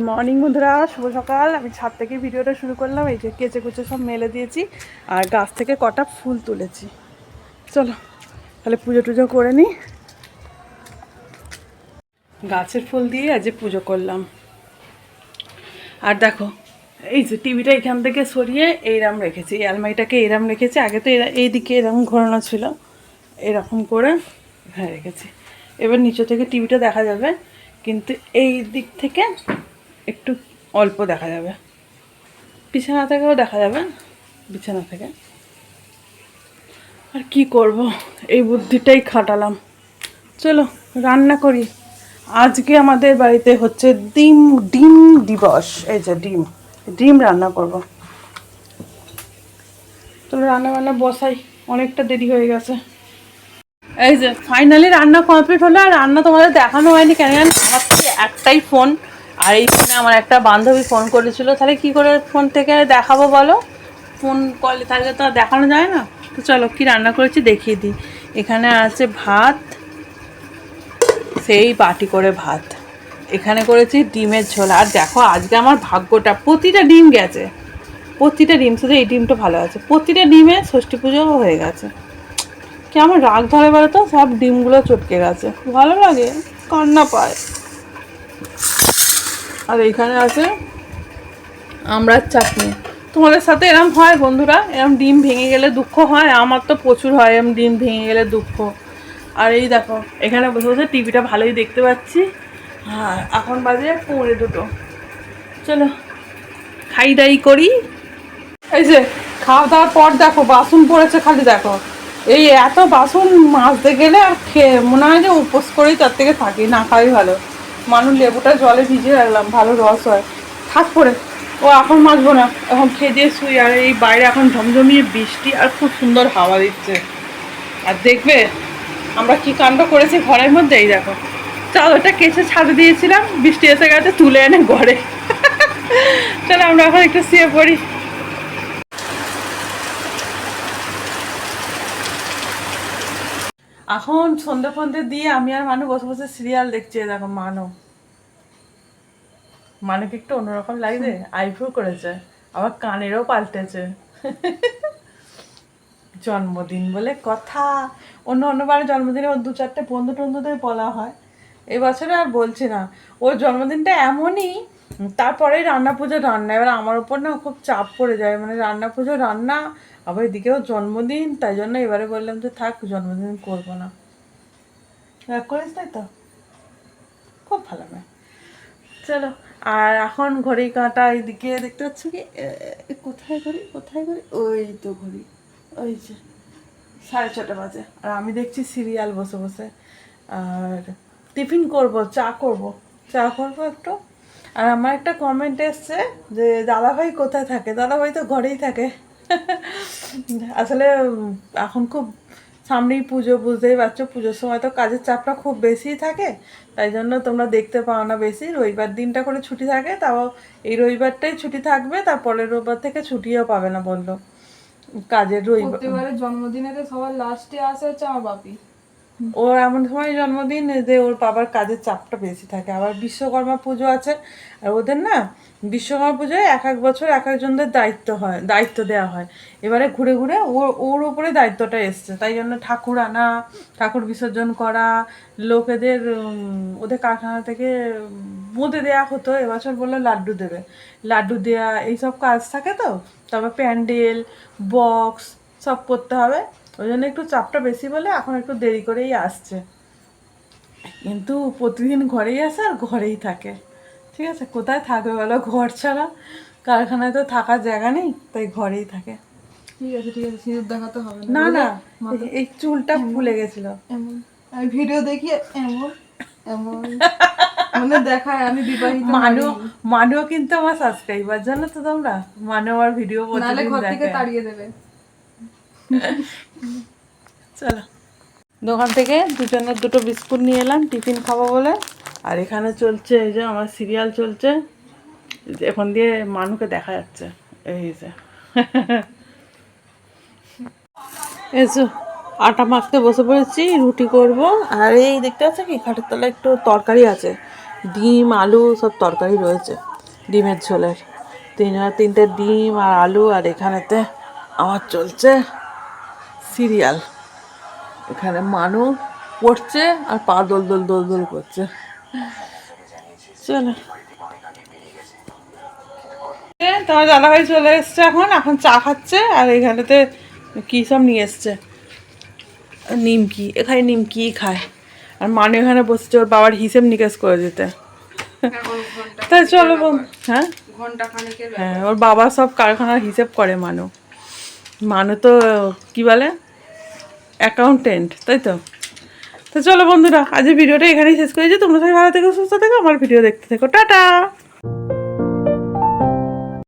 Morning বন্ধুরা, শুভ সকাল। আমি ছাদ থেকে ভিডিওটা শুরু করলাম। এই যে কেচে কুচে সব মেলে দিয়েছি আর গাছ থেকে কটা ফুল তুলেছি। চলো তাহলে পুজো টুজো করে নিই। গাছের ফুল দিয়ে আজ পুজো করলাম। আর দেখো এই যে টিভিটা এখান থেকে সরিয়ে এইরকম রেখেছি, এই আলমারিটাকে এরম রেখেছি। আগে তো এইদিকে এরকম ঘোরানো ছিল, এরকম করে হ্যাঁ রেখেছি। এবার নিচে থেকে টিভিটা দেখা যাবে, কিন্তু এই দিক থেকে একটু অল্প দেখা যাবে। বিছানা থেকেও দেখা যাবে, বিছানা থেকে। আর কি করব, এই বুদ্ধিটাই খাটালাম। চলো রান্না করি। আজকে আমাদের বাড়িতে হচ্ছে ডিম দিবস। এই যে ডিম রান্না করব। চলো রান্না বান্না বসাই, অনেকটা দেরি হয়ে গেছে। এই যে ফাইনালি রান্না কমপ্লিট হলো। আর রান্না তোমাদের দেখানো হয়নি কেন জানো, আমার থেকে একটাই ফোন, আর এই ফোনে আমার একটা বান্ধবী ফোন করেছিল। তাহলে কি করে ফোন থেকে দেখাবো বলো, ফোন কলে তাহলে তো আর দেখানো যায় না। তো চলো কি রান্না করেছি দেখিয়ে দিই। এখানে আছে ভাত, সেই বাটি করে ভাত। এখানে করেছি ডিমের ঝোল। আর দেখো আজকে আমার ভাগ্যটা, প্রতিটা ডিম গেছে, প্রতিটা ডিম, শুধু এই ডিমটা ভালো আছে। প্রতিটা ডিমে ষষ্ঠী পুজোও হয়ে গেছে। কেমন রাগ ধরে বলো তো, সব ডিমগুলো চটকে গেছে। ভালো লাগে, কান্না পায়। আর এইখানে আছে আমড়ার চাটনি। তোমাদের সাথে এরম হয় বন্ধুরা? এরম ডিম ভেঙে গেলে দুঃখ হয়? আমার তো প্রচুর হয় এরম ডিম ভেঙে গেলে দুঃখ। আর এই দেখো এখানে বসে বসে টিভিটা ভালোই দেখতে পাচ্ছি। আর এখন বাজে 2:45। চলো খাই দাই করি। এই যে খাওয়া দাওয়ার পর দেখো বাসন পড়েছে, খালি দেখো। এই এত বাসন মাজতে গেলে আর খেয়ে মনে হয় যে উপোস করেই তার থেকে থাকি, না খাওয়াই ভালো। মানুষ লেবুটা জলে ভিজিয়ে রাখলাম, ভালো রস হয়। থাক পরে, ও এখন মাজবো না, এখন খেয়ে দিয়ে শুই। আর এই বাইরে এখন ঝমঝমিয়ে বৃষ্টি আর খুব সুন্দর হাওয়া দিচ্ছে। আর দেখবে আমরা কি কাণ্ড করেছি ঘরের মধ্যে। এই দেখো চাদরটা কেচে ছাদে দিয়েছিলাম, বৃষ্টি এসে গেছে, তুলে এনে ঘরে। চলো আমরা এখন একটু শুয়ে পড়ি। এখন সন্ধে ফন্ধে দিয়ে আমি আর মানু বসে বসে সিরিয়াল দেখছি। দেখো মানুকে একটু অন্যরকম লাগছে, আইব্রো করেছে, আবার কানেরও পাল্টেছে। জন্মদিন বলে কথা। অন্যবার জন্মদিনে ওর 2-4টে বন্ধু টন্ধুদের বলা হয়, এবছরে আর বলছি না। ওর জন্মদিনটা এমনই, তারপরে রান্না পুজো রান্না। এবার আমার উপর না খুব চাপ পড়ে যায়, মানে রান্না পুজো রান্না, আবার এদিকেও জন্মদিন। তাই জন্য এবারে বললাম যে থাক, জন্মদিন করবো না। রাগ করিস তাই তো, খুব ভালো মেয়ে। চলো। আর এখন ঘড়ি কাঁটা এইদিকে দেখতে পাচ্ছ কি, কোথায় ঘড়ি, ওই তো ঘড়ি, ওই যে 6:30 বাজে। আর আমি দেখছি সিরিয়াল বসে বসে। আর টিফিন করব, চা করব একটু। আর আমার একটা কমেন্ট এসছে যে দাদাভাই কোথায় থাকে। দাদাভাই তো ঘরেই থাকে। আসলে এখন খুব সামনেই পুজো, বুঝতেই পারছো, পুজোর সময় তো কাজের চাপটা খুব বেশিই থাকে। তাই জন্য তোমরা দেখতে পাও না বেশি। রবিবার দিনটা করে ছুটি থাকে, তাও এই রবিবারটাই ছুটি থাকবে, তারপরের রবিবার থেকে ছুটিও পাবে না বললো। কাজের রবিবার জন্মদিনে তো সবার লাস্টে আসে হচ্ছে আমার বাপি। ওর এমন সময় জন্মদিন যে ওর বাবার কাজের চাপটা বেশি থাকে। আবার বিশ্বকর্মা পুজো আছে। আর ওদের না বিশ্বকর্মা পুজোয় এক বছর এক একজনদের দায়িত্ব দেওয়া হয়। এবারে ঘুরে ঘুরে ওর উপরে দায়িত্বটা এসছে। তাই জন্য ঠাকুর আনা, ঠাকুর বিসর্জন করা, লোকেদের ওদের কারখানা থেকে বোঁদে দেওয়া হতো, এবছর বললো লাড্ডু দেওয়া, এইসব কাজ থাকে। তো তারপর প্যান্ডেল, বক্স সব করতে হবে। ওই জন্য একটু চাপটা বেশি বলে এখন একটু দেরি করেই আসছে। কিন্তু প্রতিদিন ঘরেই আসে আর ঘরেই থাকে। ঠিক আছে, কোথায় থাকবে বলো, ঘর ছাড়া? কারখানায় তো থাকার জায়গা নেই, তাই ঘরেই থাকে। ঠিক আছে সিঁদুর দেখাতে হবে না না, এই চুলটা ফুলে গেছিল। এমন আমি ভিডিও দেখি, এমন এমন মানে দেখায় আমি বিবাহিত। মানুও কিন্তু আমার সাবস্ক্রাইবার, জানো তো তোমরা? মানু আমার ভিডিও প্রতিদিন ঘর থেকে দেখে। তাড়িয়ে দেবে। চলো, দোকান থেকে দুজনের 2টো বিস্কুট নিয়ে এলাম টিফিন খাবো বলে। আর এখানে চলছে এই যে আমার সিরিয়াল চলছে, এখন দিয়ে মানুকে দেখা যাচ্ছে। এই যে এসো, আটা মাখতে বসে পড়েছি, রুটি করব। আর এই দেখতে পাচ্ছ কি খাটের তলায় একটু তরকারি আছে, ডিম আলু সব তরকারি রয়েছে। ডিমের ঝোলের। 3টে ডিম আর আলু, আর এখানেতে আমার চলছে সিরিয়াল। এখানে মানু পড়ছে আর পা দোল দোল দোল দোল করছে। চলো, তোমার দাদাভাই চলে এসছে, এখন চা খাচ্ছে। আর এখানেতে কী সব নিয়ে এসছে, নিমকি। এখানে নিমকি খায়। আর মানু এখানে বসেছে ওর বাবার হিসেব নিকেশ করে দিতে। তাই চলো হ্যাঁ হ্যাঁ, ওর বাবা সব কারখানার হিসেব করে। মানু তো কি বলে, অ্যাকাউন্টেন্ট, তাই তো। তো চলো বন্ধুরা, আজ ভিডিওটা এখানেই শেষ করেছি। তোমরা সবাই ভালো থেকো, সুস্থ থেকো, আমার ভিডিও দেখতে থেকো। টাটা।